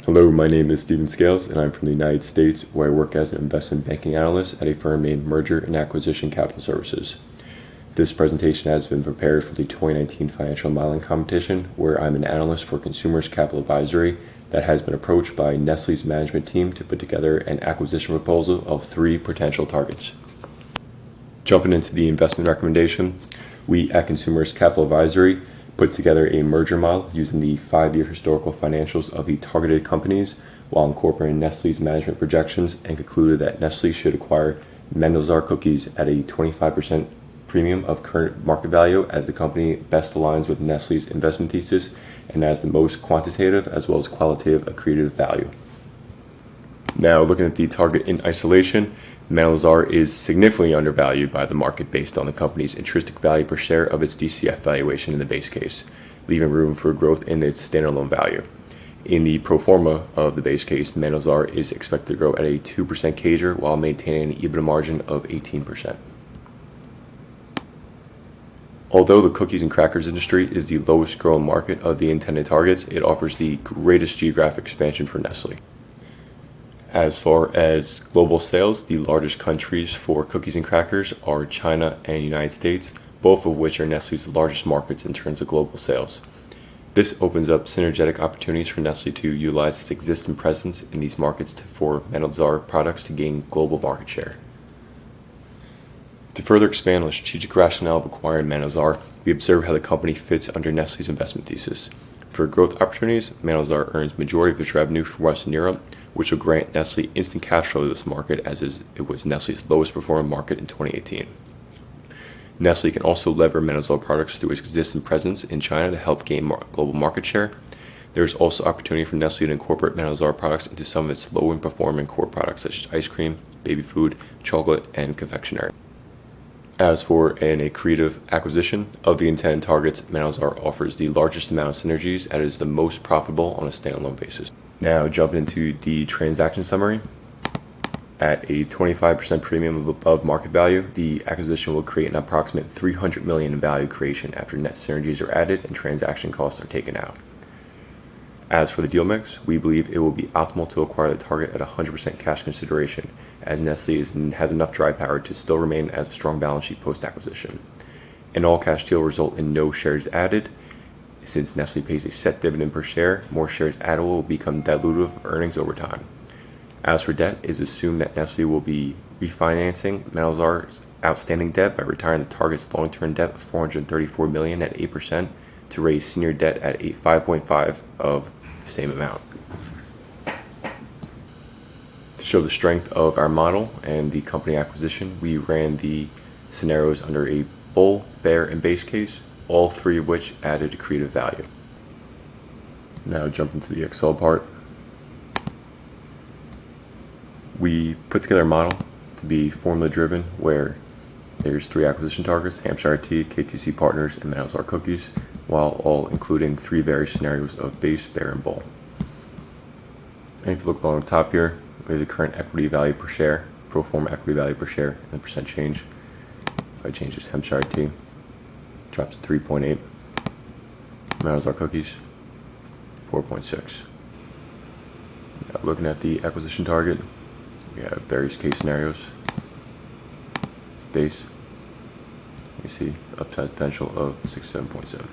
Hello, my name is Steven Scales, and I'm from the United States, where I work as an investment banking analyst at a firm named Merger and Acquisition Capital Services. This presentation has been prepared for the 2019 Financial Modeling Competition, where I'm an analyst for Consumers Capital Advisory that has been approached by Nestle's management team to put together an acquisition proposal of 3 potential targets. Jumping into the investment recommendation, we at Consumers Capital Advisory put together a merger model using the 5-year historical financials of the targeted companies while incorporating Nestle's management projections, and concluded that Nestle should acquire Mendel's cookies at a 25% premium of current market value, as the company best aligns with Nestle's investment thesis and has the most quantitative as well as qualitative accretive value. Now, looking at the target in isolation, Mendel's is significantly undervalued by the market based on the company's intrinsic value per share of its DCF valuation in the base case, leaving room for growth in its standalone value. In the pro forma of the base case, Mendel's is expected to grow at a 2% CAGR while maintaining an EBITDA margin of 18%. Although the cookies and crackers industry is the lowest growing market of the intended targets, it offers the greatest geographic expansion for Nestle. As far as global sales, the largest countries for cookies and crackers are China and United States, both of which are Nestle's largest markets in terms of global sales. This opens up synergetic opportunities for Nestle to utilize its existing presence in these markets for Mendel's products to gain global market share. To further expand on the strategic rationale of acquiring Mendel's, we observe how the company fits under Nestle's investment thesis. For growth opportunities, Mendel's earns majority of its revenue from Western Europe, which will grant Nestle instant cash flow to this market, as it was Nestle's lowest performing market in 2018. Nestle can also lever Mendel's products through its existing presence in China to help gain global market share. There is also opportunity for Nestle to incorporate Mendel's products into some of its low performing core products such as ice cream, baby food, chocolate, and confectionery. As for an accretive acquisition of the intended targets, Mendel's offers the largest amount of synergies and is the most profitable on a standalone basis. Now, jumping into the transaction summary. At a 25% premium above market value, the acquisition will create an approximate $300 million in value creation after net synergies are added and transaction costs are taken out. As for the deal mix, we believe it will be optimal to acquire the target at 100% cash consideration, as Nestle has enough dry power to still remain as a strong balance sheet post-acquisition. An all-cash deal will result in no shares added. Since Nestle pays a set dividend per share, more shares added will become dilutive of earnings over time. As for debt, it is assumed that Nestle will be refinancing Mendel's outstanding debt by retiring the target's long-term debt of $434 million at 8% to raise senior debt at 5.5% of the same amount. To show the strength of our model and the company acquisition, we ran the scenarios under a bull, bear, and base case, all 3 of which added accretive value. Now jump into the Excel part. We put together a model to be formula driven, where there's 3 acquisition targets: Hampshire Tea, KTC Partners, and Mendel's Cookies, while all including 3 various scenarios of base, bear, and bull. And if you look along the top here, we have the current equity value per share, pro forma equity value per share, and percent change. If I change this to Hampshire Tea, it drops to 3.8. Mendel's Cookies, 4.6. Now, looking at the acquisition target, we have various case scenarios. Base, you see upside potential of 67.7.